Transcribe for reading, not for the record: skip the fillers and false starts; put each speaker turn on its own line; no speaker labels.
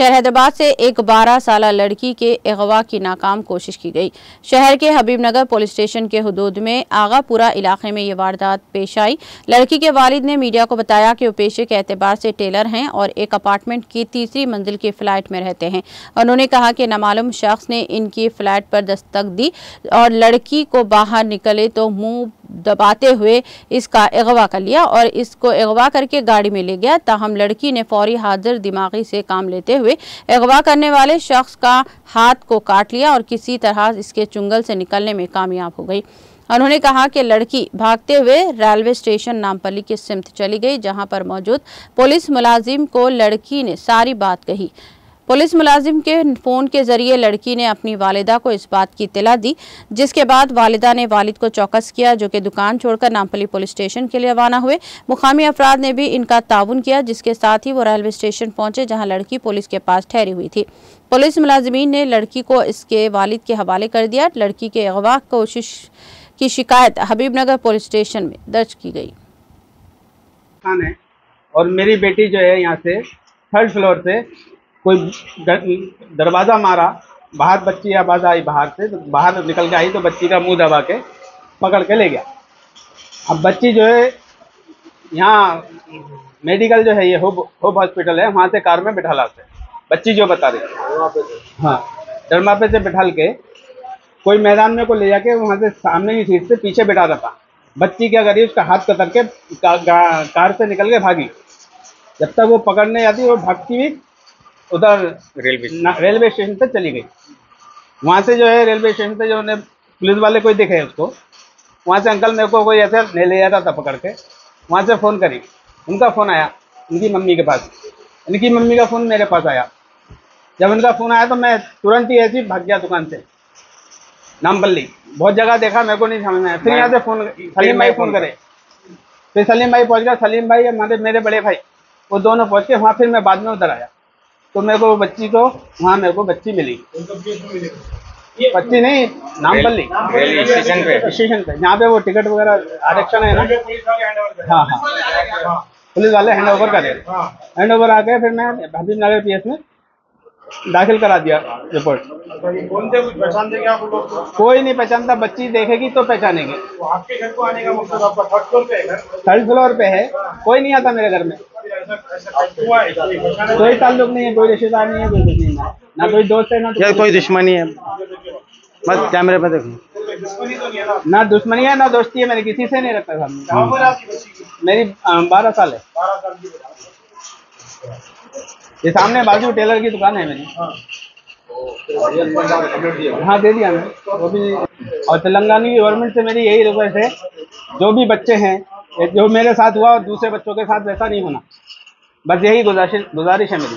शहर हैदराबाद से एक 12 साल लड़की के अगवा की नाकाम कोशिश की गई। शहर के हबीबनगर पुलिस स्टेशन के हुदूद में आगापुरा इलाके में ये वारदात पेश आई। लड़की के वालिद ने मीडिया को बताया कि वो पेशे के एतबार से टेलर हैं और एक अपार्टमेंट की तीसरी मंजिल की फ्लैट में रहते हैं। उन्होंने कहा कि नामालूम शख्स ने इनकी फ्लैट पर दस्तक दी और लड़की को बाहर निकले तो मुंह दबाते हुए इसका अगवा कर लिया और इसको अगवा करके गाड़ी में ले गया। ताहम लड़की ने फौरी हाजिर दिमागी से काम लेते हुए अगवा करने वाले शख्स का हाथ को काट लिया और किसी तरह इसके चुंगल से निकलने में कामयाब हो गई। उन्होंने कहा कि लड़की भागते हुए रेलवे स्टेशन नामपल्ली की सिमत चली गई, जहां पर मौजूद पुलिस मुलाजिम को लड़की ने सारी बात कही। पुलिस मुलाजिम के फ़ोन के जरिए लड़की ने अपनी वालिदा को इस बात की इत्तला दी, जिसके बाद वालिदा ने वालिद को चौकस किया, जो कि दुकान छोड़कर नामपल्ली पुलिस स्टेशन के लिए रवाना हुए। मुकामी अफराद ने भी इनका ताउन किया, जिसके साथ ही वो रेलवे स्टेशन पहुंचे, जहां लड़की पुलिस के पास ठहरी हुई थी। पुलिस मुलाजिमीन ने लड़की को इसके वालिद के हवाले कर दिया। लड़की के अगवा कोशिश की शिकायत हबीबनगर पुलिस स्टेशन में दर्ज की गई।
और मेरी बेटी जो है यहाँ से 3rd फ्लोर से कोई दरवाज़ा मारा, बाहर बच्ची आवाज़ आई बाहर से, तो बाहर निकल के आई तो बच्ची का मुंह दबा के पकड़ के ले गया। अब बच्ची जो है यहाँ मेडिकल जो है ये होप हॉस्पिटल है, वहाँ से कार में बिठा लाते बच्ची जो बता रही है। हाँ, डरमापे से बिठाल के कोई मैदान में को ले जाके वहाँ से सामने की सीट से पीछे बिठा रहा था। बच्ची क्या करी, उसका हाथ कतर के कार से निकल के भागी। जब तक वो पकड़ने जाती वो भागती हुई उधर रेलवे स्टेशन तक चली गई। वहाँ से जो है रेलवे स्टेशन पे जो उन्हें पुलिस वाले कोई दिखे उसको, वहाँ से अंकल मेरे को कोई ऐसे ले जाता था पकड़ के, वहाँ से फ़ोन करी, उनका फ़ोन आया उनकी मम्मी के पास, इनकी मम्मी का फ़ोन मेरे पास आया। जब उनका फ़ोन आया तो मैं तुरंत ही ऐसे भाग गया दुकान से नामपल्ली। बहुत जगह देखा, मेरे को नहीं समझ में आया। फिर यहाँ से फ़ोन सलीम भाई फ़ोन करे, फिर सलीम भाई पहुँच गया। सलीम भाई हमारे मेरे बड़े भाई वो दोनों पहुँच के वहाँ, फिर मैं बाद में उधर आया तो मेरे को बच्ची को वहाँ मेरे को बच्ची मिली। बच्ची नहीं, नामपल्ली स्टेशन पे जहाँ पे वो टिकट वगैरह आरक्षण है ना। हाँ हाँ, पुलिस वाले हैंड ओवर करे, हैंड ओवर आ गए। फिर मैं हबीबनगर पीएस में दाखिल करा दिया रिपोर्ट। कोई नहीं पहचानता, बच्ची देखेगी तो पहचानेगी।
आपके घर को आने का मतलब आपका 3rd फ्लोर पे है?
3rd फ्लोर पे है, कोई नहीं आता मेरे घर में। कोई ताल्लुक नहीं है, कोई रिश्तेदार नहीं है, कोई कुछ नहीं है, ना कोई दोस्त है ना तो
कोई दुश्मनी है। बस कैमरे पे देखो,
ना दुश्मनी है ना दोस्ती है, मैंने किसी से नहीं रखा सामने। मेरी 12 साल है। ये सामने बाजू टेलर की दुकान है मेरी। हाँ दे दिया मैं वो भी। और तेलंगाना की गवर्नमेंट से मेरी यही रिक्वेस्ट है, जो भी बच्चे हैं, जो मेरे साथ हुआ और दूसरे बच्चों के साथ वैसा नहीं होना, बस यही गुजारिश है मेरी।